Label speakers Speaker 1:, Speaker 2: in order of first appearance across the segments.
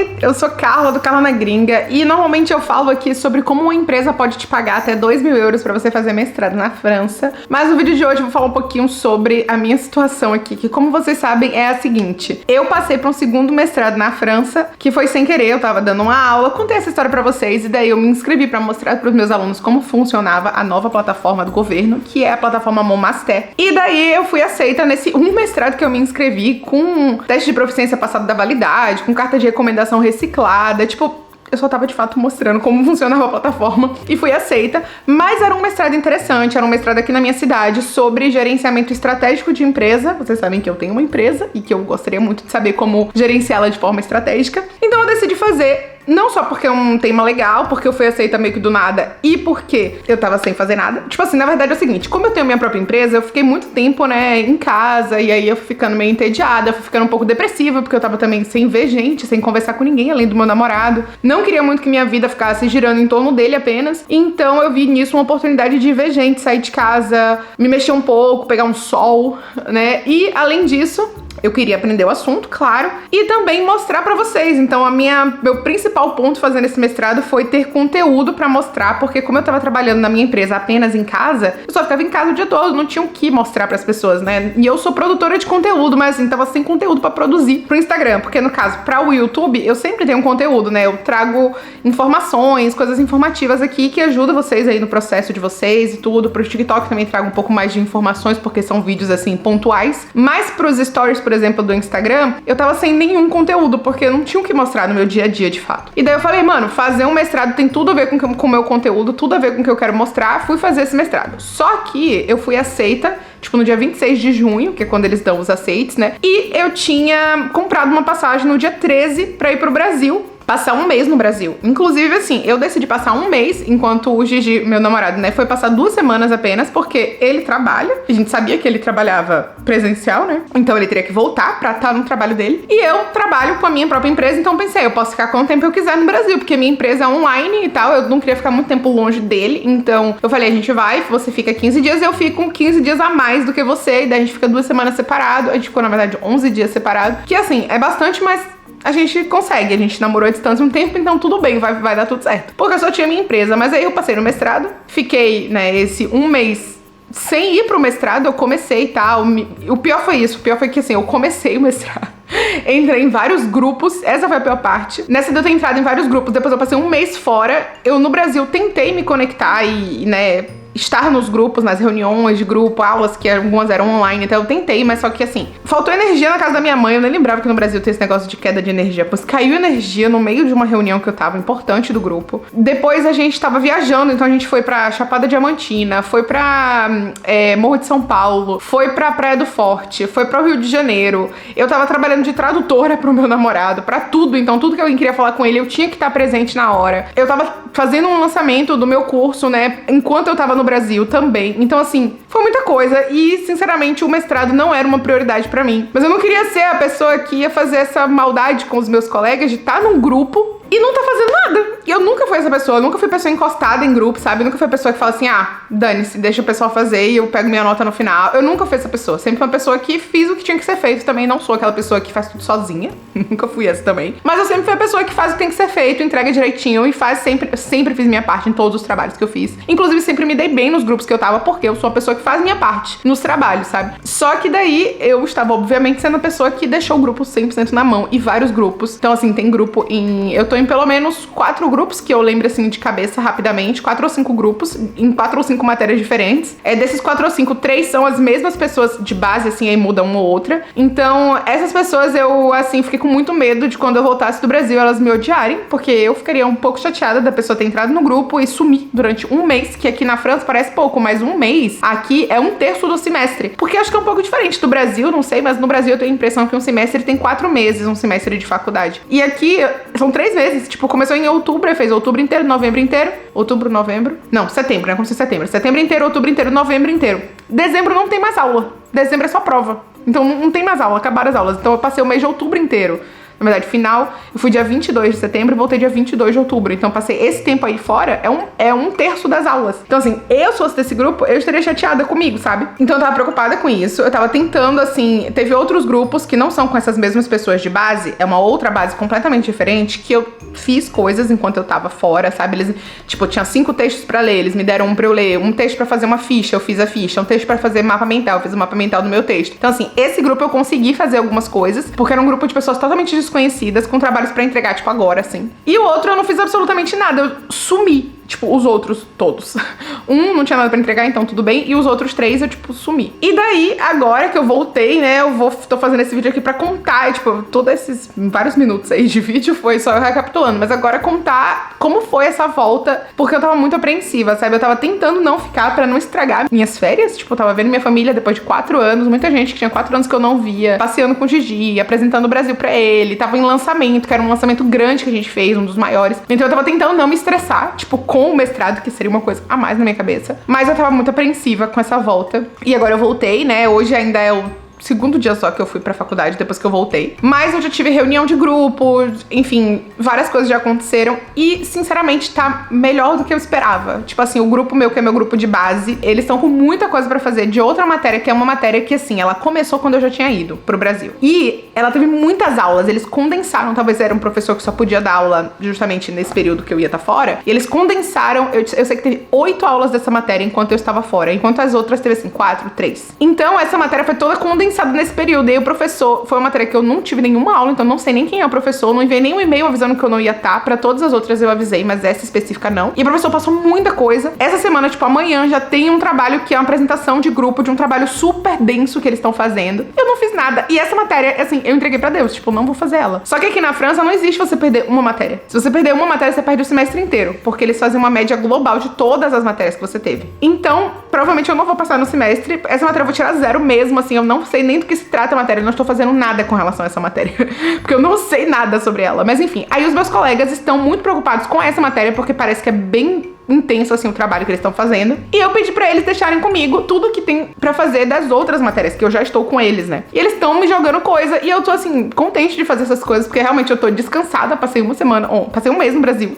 Speaker 1: Oi, eu sou Carla, do Carla na Gringa, e normalmente eu falo aqui sobre como uma empresa pode te pagar até 2.000 euros pra você fazer mestrado na França. Mas no vídeo de hoje eu vou falar um pouquinho sobre a minha situação aqui, que como vocês sabem é a seguinte. Eu passei pra um segundo mestrado na França, que foi sem querer, eu tava dando uma aula, contei essa história pra vocês, e daí eu me inscrevi pra mostrar pros meus alunos como funcionava a nova plataforma do governo, que é a plataforma Mon Master. E daí eu fui aceita nesse mestrado que eu me inscrevi, com teste de proficiência passado da validade, com carta de recomendação reciclada, tipo, eu só tava de fato mostrando como funcionava a plataforma e fui aceita, mas era um mestrado interessante, era um mestrado aqui na minha cidade sobre gerenciamento estratégico de empresa. Vocês sabem que eu tenho uma empresa e que eu gostaria muito de saber como gerenciá-la de forma estratégica, então eu decidi fazer. Não só porque é um tema legal, porque eu fui aceita meio que do nada e porque eu tava sem fazer nada. Tipo assim, na verdade é o seguinte, como eu tenho minha própria empresa, eu fiquei muito tempo, né, em casa, e aí eu fui ficando meio entediada, fui ficando um pouco depressiva, porque eu tava também sem ver gente, sem conversar com ninguém, além do meu namorado. Não queria muito que minha vida ficasse girando em torno dele apenas, então eu vi nisso uma oportunidade de ver gente, sair de casa, me mexer um pouco, pegar um sol, né, e além disso, eu queria aprender o assunto, claro, e também mostrar pra vocês. Então meu principal ponto fazendo esse mestrado foi ter conteúdo pra mostrar, porque como eu tava trabalhando na minha empresa apenas em casa, eu só ficava em casa o dia todo, não tinha o que mostrar pras pessoas, né? E eu sou produtora de conteúdo, mas assim, tava sem conteúdo pra produzir pro Instagram, porque no caso, pra o YouTube, eu sempre tenho conteúdo, né? Eu trago informações, coisas informativas aqui que ajudam vocês aí no processo de vocês e tudo. Pro TikTok também trago um pouco mais de informações, porque são vídeos assim, pontuais. Mas pros stories, por exemplo, do Instagram, eu tava sem nenhum conteúdo, porque eu não tinha o que mostrar no meu dia a dia, de fato. E daí eu falei, mano, fazer um mestrado tem tudo a ver com o meu conteúdo, tudo a ver com o que eu quero mostrar, fui fazer esse mestrado. Só que eu fui aceita, tipo, no dia 26 de junho, que é quando eles dão os aceites, né? E eu tinha comprado uma passagem no dia 13 pra ir pro Brasil, passar um mês no Brasil. Inclusive, assim, eu decidi passar um mês, enquanto o Gigi, meu namorado, né, foi passar 2 semanas apenas, porque ele trabalha. A gente sabia que ele trabalhava presencial, né? Então ele teria que voltar pra estar no trabalho dele. E eu trabalho com a minha própria empresa, então pensei, eu posso ficar quanto tempo eu quiser no Brasil, porque minha empresa é online e tal, eu não queria ficar muito tempo longe dele. Então eu falei, a gente vai, você fica 15 dias, eu fico 15 dias a mais do que você, e daí a gente fica 2 semanas separado. A gente ficou, na verdade, 11 dias separado, que assim, é bastante, mas a gente consegue, a gente namorou à distância um tempo, então tudo bem, vai dar tudo certo. Porque eu só tinha minha empresa, mas aí eu passei no mestrado, fiquei, né, esse um mês sem ir pro mestrado, eu comecei e tal. O pior foi isso, o pior foi que assim, eu comecei o mestrado, entrei em vários grupos, essa foi a pior parte. Nessa de eu ter entrado em vários grupos, depois eu passei um mês fora, eu no Brasil tentei me conectar e, né, estar nos grupos, nas reuniões de grupo, aulas que algumas eram online, então eu tentei, mas só que assim, faltou energia na casa da minha mãe. Eu nem lembrava que no Brasil tem esse negócio de queda de energia, pois caiu energia no meio de uma reunião que eu tava, importante do grupo. Depois a gente tava viajando, então a gente foi pra Chapada Diamantina, foi pra Morro de São Paulo, foi pra Praia do Forte, foi pro Rio de Janeiro. Eu tava trabalhando de tradutora pro meu namorado, pra tudo, então tudo que eu queria falar com ele, eu tinha que estar presente na hora. Eu tava fazendo um lançamento do meu curso, né, enquanto eu tava no Brasil também. Então, assim, foi muita coisa e, sinceramente, o mestrado não era uma prioridade pra mim. Mas eu não queria ser a pessoa que ia fazer essa maldade com os meus colegas de estar num grupo e não tá fazendo nada. E eu nunca fui essa pessoa, eu nunca fui pessoa encostada em grupo, sabe? Eu nunca fui a pessoa que fala assim, dane-se, deixa o pessoal fazer e eu pego minha nota no final. Eu nunca fui essa pessoa, sempre uma pessoa que fiz o que tinha que ser feito também. Não sou aquela pessoa que faz tudo sozinha, nunca fui essa também. Mas eu sempre fui a pessoa que faz o que tem que ser feito, entrega direitinho e faz sempre, eu sempre fiz minha parte em todos os trabalhos que eu fiz. Inclusive, sempre me dei bem nos grupos que eu tava, porque eu sou a pessoa que faz minha parte nos trabalhos, sabe? Só que daí, eu estava, obviamente, sendo a pessoa que deixou o grupo 100% na mão, e vários grupos. Então, assim, tem grupo eu tô em pelo menos 4 grupos, que eu lembro, assim, de cabeça, rapidamente, 4 ou 5 grupos, em 4 ou 5 matérias diferentes. Desses 4 ou 5, 3 são as mesmas pessoas de base, assim, aí muda uma ou outra. Então, essas pessoas, eu, assim, fiquei com muito medo de quando eu voltasse do Brasil, elas me odiarem, porque eu ficaria um pouco chateada da pessoa ter entrado no grupo e sumir durante um mês, que aqui na França parece pouco, mas um mês aqui é 1/3 do semestre. Porque acho que é um pouco diferente do Brasil, não sei, mas no Brasil eu tenho a impressão que um semestre tem 4 meses, um semestre de faculdade. E aqui são 3 meses, tipo, começou em outubro, fez outubro inteiro, novembro inteiro, outubro, novembro, não, setembro, né, como se setembro, setembro inteiro, outubro inteiro, novembro inteiro. Dezembro não tem mais aula, dezembro é só prova, então não tem mais aula, acabaram as aulas. Então eu passei o mês de outubro inteiro Na verdade, final, eu fui dia 22 de setembro e voltei dia 22 de outubro. Então, passei esse tempo aí fora, é um terço das aulas. Então, assim, eu se fosse desse grupo, eu estaria chateada comigo, sabe? Então, eu tava preocupada com isso. Eu tava tentando, assim, teve outros grupos que não são com essas mesmas pessoas de base, é uma outra base completamente diferente, que eu fiz coisas enquanto eu tava fora, sabe? Eles, tipo, tinha 5 textos pra ler, eles me deram um pra eu ler, um texto pra fazer uma ficha, eu fiz a ficha, um texto pra fazer mapa mental, eu fiz o mapa mental do meu texto. Então, assim, esse grupo eu consegui fazer algumas coisas, porque era um grupo de pessoas totalmente desconhecidas, com trabalhos pra entregar, tipo, agora, assim. E o outro eu não fiz absolutamente nada, eu sumi. Tipo, os outros todos. Um não tinha nada pra entregar, então tudo bem. E os outros 3 eu, tipo, sumi. E daí, agora que eu voltei, né, tô fazendo esse vídeo aqui pra contar. E, tipo, todos esses vários minutos aí de vídeo foi só eu recapitulando. Mas agora contar como foi essa volta, porque eu tava muito apreensiva, sabe? Eu tava tentando não ficar pra não estragar minhas férias. Tipo, eu tava vendo minha família depois de 4 anos. Muita gente que tinha 4 anos que eu não via. Passeando com o Gigi, apresentando o Brasil pra ele. Tava em lançamento, que era um lançamento grande que a gente fez, um dos maiores. Então eu tava tentando não me estressar, tipo, com o mestrado, que seria uma coisa a mais na minha cabeça. Mas eu tava muito apreensiva com essa volta. E agora eu voltei, né? Hoje ainda é o segundo dia só que eu fui pra faculdade depois que eu voltei. Mas eu já tive reunião de grupo, enfim, várias coisas já aconteceram. E, sinceramente, tá melhor do que eu esperava. Tipo assim, o grupo meu, que é meu grupo de base, eles estão com muita coisa pra fazer de outra matéria, que é uma matéria que, assim, ela começou quando eu já tinha ido pro Brasil. E ela teve muitas aulas, eles condensaram, talvez era um professor que só podia dar aula justamente nesse período que eu ia estar fora. E eles condensaram, eu sei que teve 8 aulas dessa matéria enquanto eu estava fora, enquanto as outras teve, assim, 4, 3. Então, essa matéria foi toda condensada nesse período. E aí o professor, foi uma matéria que eu não tive nenhuma aula, então não sei nem quem é o professor, não enviei nenhum e-mail avisando que eu não ia estar. Pra todas as outras eu avisei, mas essa específica não. E o professor passou muita coisa. Essa semana, tipo, amanhã já tem um trabalho que é uma apresentação de grupo de um trabalho super denso que eles estão fazendo. Eu não fiz nada. E essa matéria, assim, eu entreguei pra Deus, tipo, não vou fazer ela. Só que aqui na França não existe você perder uma matéria. Se você perder uma matéria, você perde o semestre inteiro, porque eles fazem uma média global de todas as matérias que você teve. Então, provavelmente eu não vou passar no semestre. Essa matéria eu vou tirar 0 mesmo, assim, eu não sei nem do que se trata a matéria, eu não estou fazendo nada com relação a essa matéria, porque eu não sei nada sobre ela. Mas enfim, aí os meus colegas estão muito preocupados com essa matéria, porque parece que é bem intenso, assim, o trabalho que eles estão fazendo. E eu pedi pra eles deixarem comigo tudo que tem pra fazer das outras matérias, que eu já estou com eles, né? E eles estão me jogando coisa, e eu tô, assim, contente de fazer essas coisas, porque realmente eu tô descansada, passei uma semana, passei um mês no Brasil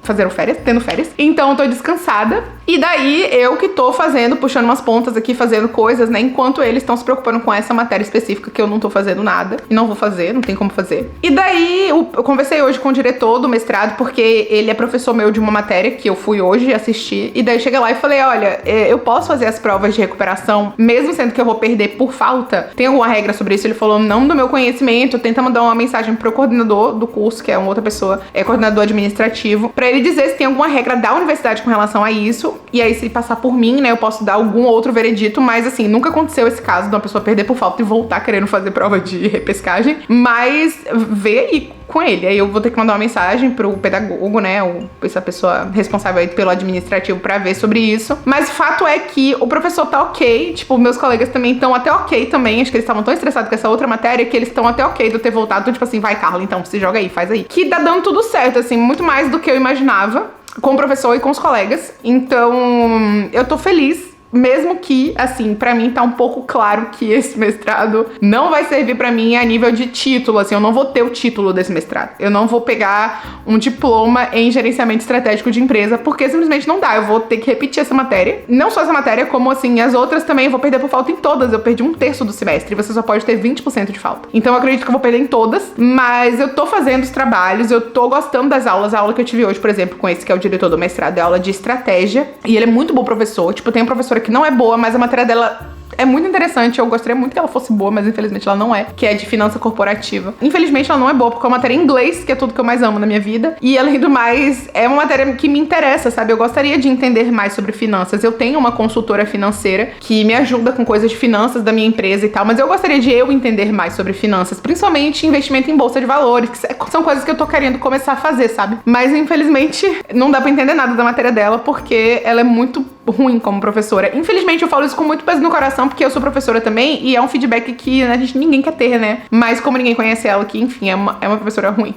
Speaker 1: fazendo férias, tendo férias. Então eu tô descansada. E daí eu que tô fazendo, puxando umas pontas aqui, fazendo coisas, né? Enquanto eles estão se preocupando com essa matéria específica que eu não tô fazendo nada. E não vou fazer, não tem como fazer. E daí eu conversei hoje com o diretor do mestrado, porque ele é professor meu de uma matéria que eu fui hoje assistir. E daí cheguei lá e falei, olha, eu posso fazer as provas de recuperação, mesmo sendo que eu vou perder por falta? Tem alguma regra sobre isso? Ele falou, não do meu conhecimento. Tenta mandar uma mensagem pro coordenador do curso, que é uma outra pessoa, é coordenador administrativo, pra ele dizer se tem alguma regra da universidade com relação a isso. E aí, se passar por mim, né, eu posso dar algum outro veredito. Mas, assim, nunca aconteceu esse caso de uma pessoa perder por falta e voltar querendo fazer prova de repescagem. Mas vê aí com ele. Aí eu vou ter que mandar uma mensagem pro pedagogo, né, essa pessoa responsável aí pelo administrativo, pra ver sobre isso. Mas o fato é que o professor tá ok. Tipo, meus colegas também estão até ok também. Acho que eles estavam tão estressados com essa outra matéria que eles estão até ok de eu ter voltado. Então, tipo assim, vai, Carla, então, se joga aí, faz aí. Que tá dando tudo certo, assim, muito mais do que eu imaginava, com o professor e com os colegas. Então, eu tô feliz. Mesmo que, assim, pra mim tá um pouco claro que esse mestrado não vai servir pra mim a nível de título, assim, eu não vou ter o título desse mestrado. Eu não vou pegar um diploma em gerenciamento estratégico de empresa, porque simplesmente não dá. Eu vou ter que repetir essa matéria. Não só essa matéria, como, assim, as outras também eu vou perder por falta em todas. Eu perdi 1/3 do semestre e você só pode ter 20% de falta. Então eu acredito que eu vou perder em todas, mas eu tô fazendo os trabalhos, eu tô gostando das aulas. A aula que eu tive hoje, por exemplo, com esse que é o diretor do mestrado, é aula de estratégia, e ele é muito bom professor. Tipo, tem um professor que não é boa, mas a matéria dela é muito interessante. Eu gostaria muito que ela fosse boa, mas infelizmente ela não é, que é de finança corporativa. Infelizmente ela não é boa, porque é uma matéria em inglês, que é tudo que eu mais amo na minha vida. E além do mais, é uma matéria que me interessa, sabe? Eu gostaria de entender mais sobre finanças. Eu tenho uma consultora financeira que me ajuda com coisas de finanças da minha empresa e tal, mas eu gostaria de eu entender mais sobre finanças, principalmente investimento em bolsa de valores, que são coisas que eu tô querendo começar a fazer, sabe? Mas infelizmente não dá pra entender nada da matéria dela, porque ela é muito ruim como professora. Infelizmente eu falo isso com muito peso no coração, porque eu sou professora também, e é um feedback que, né, ninguém quer ter, né? Mas como ninguém conhece ela aqui, enfim, é uma professora ruim.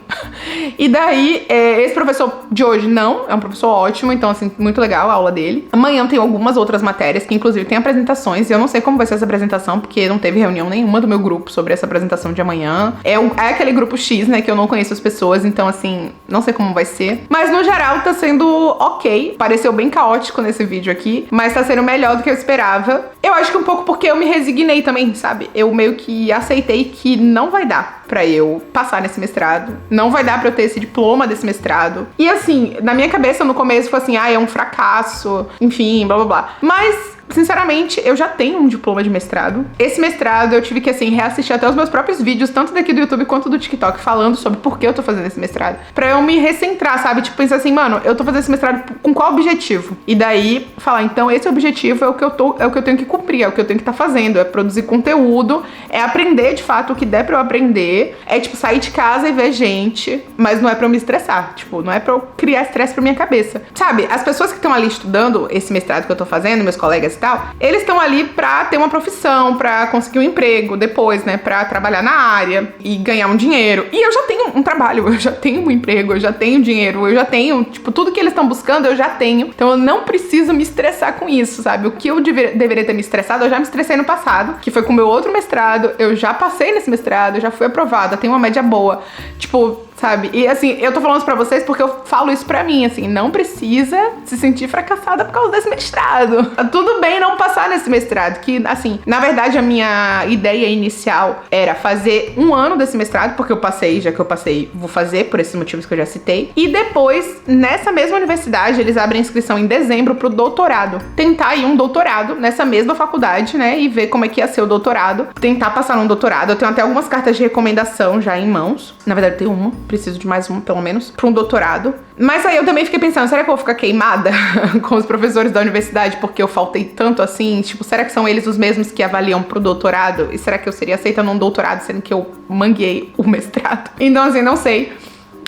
Speaker 1: E daí, esse professor de hoje não, é um professor ótimo, então assim, muito legal a aula dele. Amanhã tem algumas outras matérias, que inclusive tem apresentações, e eu não sei como vai ser essa apresentação, porque não teve reunião nenhuma do meu grupo sobre essa apresentação de amanhã. É aquele grupo X, né, que eu não conheço as pessoas, então assim, não sei como vai ser. Mas no geral tá sendo ok, pareceu bem caótico nesse vídeo aqui, mas tá sendo melhor do que eu esperava. Eu acho que um pouco porque eu me resignei também, sabe? Eu meio que aceitei que não vai dar pra eu passar nesse mestrado, não vai dar pra eu ter esse diploma desse mestrado. E assim, na minha cabeça no começo foi assim, é um fracasso, enfim, blá blá blá. Mas sinceramente, eu já tenho um diploma de mestrado. Esse mestrado eu tive que, assim, reassistir até os meus próprios vídeos, tanto daqui do YouTube quanto do TikTok, falando sobre por que eu tô fazendo esse mestrado. Pra eu me recentrar, sabe? Tipo, pensar assim, mano, eu tô fazendo esse mestrado com qual objetivo? E daí, falar, então, esse objetivo é o que eu tenho que cumprir, é o que eu tenho que estar fazendo, é produzir conteúdo, é aprender, de fato, o que der pra eu aprender, é, tipo, sair de casa e ver gente, mas não é pra eu me estressar, tipo, não é pra eu criar estresse pra minha cabeça. Sabe, as pessoas que estão ali estudando esse mestrado que eu tô fazendo, meus colegas e tal, eles estão ali pra ter uma profissão, pra conseguir um emprego depois, né, pra trabalhar na área e ganhar um dinheiro. E eu já tenho um trabalho, eu já tenho um emprego, eu já tenho dinheiro, eu já tenho, tipo, tudo que eles estão buscando eu já tenho. Então eu não preciso me estressar com isso, sabe? O que eu deveria ter me estressado, eu já me estressei no passado, que foi com o meu outro mestrado, eu já passei nesse mestrado, eu já fui aprovada, tenho uma média boa. Tipo, sabe? E assim, eu tô falando isso pra vocês porque eu falo isso pra mim, assim, não precisa se sentir fracassada por causa desse mestrado. Tudo bem não passar nesse mestrado, que assim, na verdade a minha ideia inicial era fazer um ano desse mestrado, porque eu passei, já que eu passei, vou fazer por esses motivos que eu já citei. E depois, nessa mesma universidade, eles abrem inscrição em dezembro pro doutorado. Tentar ir um doutorado nessa mesma faculdade, né? E ver como é que ia ser o doutorado. Tentar passar num doutorado. Eu tenho até algumas cartas de recomendação já em mãos. Na verdade, eu tenho uma. Preciso de mais uma, pelo menos, pra um doutorado. Mas aí eu também fiquei pensando, será que eu vou ficar queimada com os professores da universidade porque eu faltei tanto assim? Tipo, será que são eles os mesmos que avaliam pro doutorado? E será que eu seria aceita num doutorado, sendo que eu manguei o mestrado? Então, assim, não sei.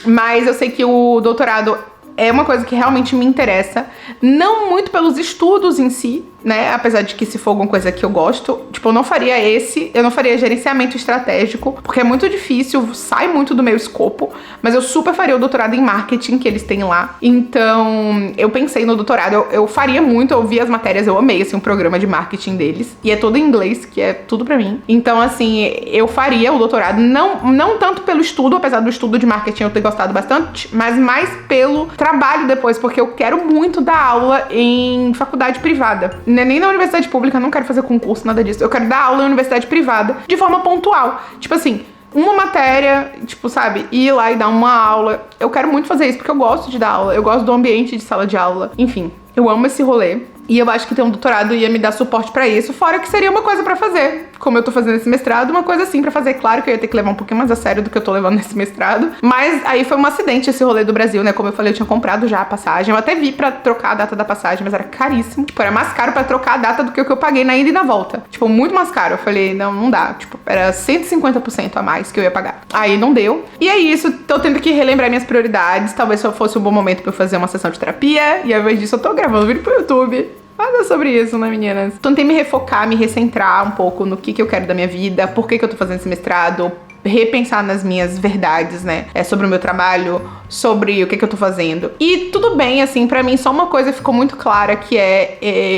Speaker 1: Mas eu sei que o doutorado é uma coisa que realmente me interessa. Não muito pelos estudos em si, né? Apesar de que se for alguma coisa que eu gosto, tipo, eu não faria gerenciamento estratégico, porque é muito difícil, sai muito do meu escopo, mas eu super faria o doutorado em marketing que eles têm lá. Então, eu pensei no doutorado, eu faria muito, eu vi as matérias, eu amei, assim, o programa de marketing deles, e é todo em inglês, que é tudo pra mim. Então, assim, eu faria o doutorado, não tanto pelo estudo, apesar do estudo de marketing eu ter gostado bastante, mas mais pelo trabalho depois, porque eu quero muito dar aula em faculdade privada. Nem na universidade pública, não quero fazer concurso, nada disso. Eu quero dar aula em universidade privada de forma pontual. Tipo assim, uma matéria, tipo, sabe, ir lá e dar uma aula. Eu quero muito fazer isso porque eu gosto de dar aula, eu gosto do ambiente de sala de aula. Enfim, eu amo esse rolê. E eu acho que ter um doutorado ia me dar suporte pra isso, fora que seria uma coisa pra fazer. Como eu tô fazendo esse mestrado, uma coisa assim pra fazer. Claro que eu ia ter que levar um pouquinho mais a sério do que eu tô levando nesse mestrado. Mas aí foi um acidente esse rolê do Brasil, né? Como eu falei, eu tinha comprado já a passagem. Eu até vi pra trocar a data da passagem, mas era caríssimo. Tipo, era mais caro pra trocar a data do que o que eu paguei na ida e na volta. Tipo, muito mais caro. Eu falei, não dá. Tipo, era 150% a mais que eu ia pagar. Aí não deu. E é isso. Tô tendo que relembrar minhas prioridades. Talvez só fosse um bom momento pra eu fazer uma sessão de terapia. E ao invés disso, eu tô gravando vídeo pro YouTube. Mas é sobre isso, né, meninas? Então tentei me refocar, me recentrar um pouco no que eu quero da minha vida, por que eu tô fazendo esse mestrado, repensar nas minhas verdades, né? Sobre o meu trabalho, sobre o que eu tô fazendo. E tudo bem, assim, pra mim só uma coisa ficou muito clara, que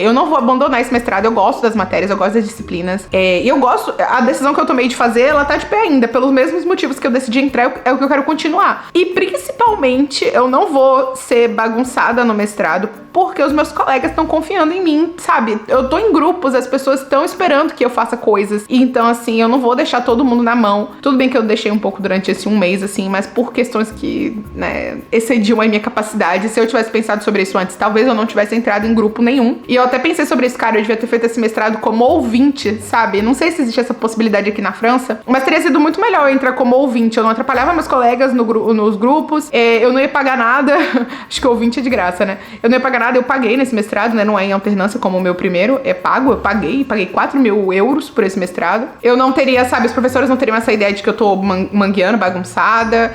Speaker 1: eu não vou abandonar esse mestrado, eu gosto das matérias, eu gosto das disciplinas. E eu gosto, a decisão que eu tomei de fazer, ela tá de pé ainda, pelos mesmos motivos que eu decidi entrar, é o que eu quero continuar. E principalmente, eu não vou ser bagunçada no mestrado, porque os meus colegas estão confiando em mim, sabe? Eu tô em grupos, as pessoas estão esperando que eu faça coisas. Então, assim, eu não vou deixar todo mundo na mão. Tudo bem que eu deixei um pouco durante esse um mês, assim, mas por questões que, né, excediam a minha capacidade. Se eu tivesse pensado sobre isso antes, talvez eu não tivesse entrado em grupo nenhum. E eu até pensei sobre isso, cara, eu devia ter feito esse mestrado como ouvinte, sabe? Não sei se existe essa possibilidade aqui na França, mas teria sido muito melhor eu entrar como ouvinte. Eu não atrapalhava meus colegas nos grupos, eu não ia pagar nada. Acho que ouvinte é de graça, né? Eu não ia pagar nada, eu paguei nesse mestrado, né? Não é em alternância como o meu primeiro, é pago, eu paguei 4.000 euros por esse mestrado. Eu não teria, sabe, os professores não teriam essa ideia de que eu tô mangueando, bagunçada.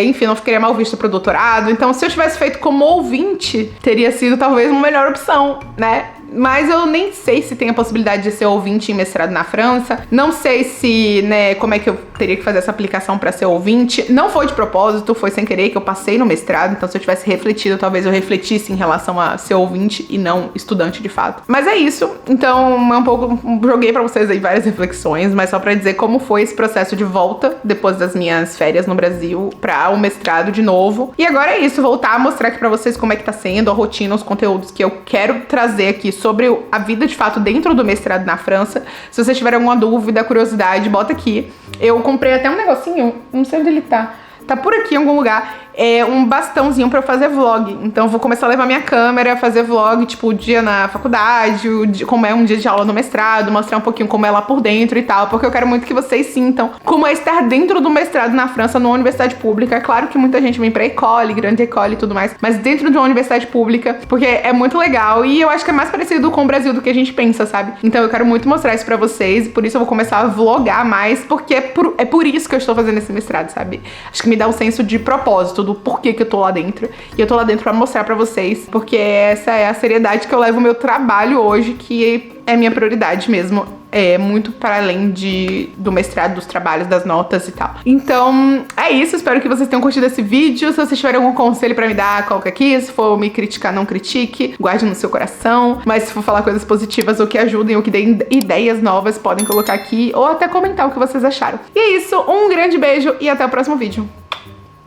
Speaker 1: Enfim, não ficaria mal vista pro doutorado. Então, se eu tivesse feito como ouvinte, teria sido talvez uma melhor opção, né? Mas eu nem sei se tem a possibilidade de ser ouvinte em mestrado na França. Não sei se, né, como é que eu teria que fazer essa aplicação pra ser ouvinte. Não foi de propósito, foi sem querer que eu passei no mestrado. Então se eu tivesse refletido, talvez eu refletisse em relação a ser ouvinte e não estudante de fato. Mas é isso. Então é um pouco... Joguei pra vocês aí várias reflexões, mas só pra dizer como foi esse processo de volta depois das minhas férias no Brasil pra o mestrado de novo. E agora é isso, voltar a mostrar aqui pra vocês como é que tá sendo a rotina, os conteúdos que eu quero trazer aqui sobre a vida de fato dentro do mestrado na França. Se vocês tiverem alguma dúvida, curiosidade, bota aqui. Eu comprei até um negocinho, não sei onde ele tá. Tá por aqui em algum lugar. É um bastãozinho pra eu fazer vlog. Então eu vou começar a levar minha câmera, fazer vlog, tipo, o dia na faculdade, como é um dia de aula no mestrado, mostrar um pouquinho como é lá por dentro e tal, porque eu quero muito que vocês sintam como é estar dentro do mestrado na França, numa universidade pública. É claro que muita gente vem pra École, Grande École e tudo mais, mas dentro de uma universidade pública, porque é muito legal e eu acho que é mais parecido com o Brasil do que a gente pensa, sabe? Então eu quero muito mostrar isso pra vocês e por isso eu vou começar a vlogar mais, porque é por isso que eu estou fazendo esse mestrado, sabe? Acho que me dá um senso de propósito, do porquê que eu tô lá dentro. E eu tô lá dentro pra mostrar pra vocês, porque essa é a seriedade que eu levo o meu trabalho hoje, que é minha prioridade mesmo. É muito para além do mestrado, dos trabalhos, das notas e tal. Então, é isso. Espero que vocês tenham curtido esse vídeo. Se vocês tiverem algum conselho pra me dar, coloca aqui. Se for me criticar, não critique. Guarde no seu coração. Mas se for falar coisas positivas ou que ajudem ou que deem ideias novas, podem colocar aqui ou até comentar o que vocês acharam. E é isso. Um grande beijo e até o próximo vídeo.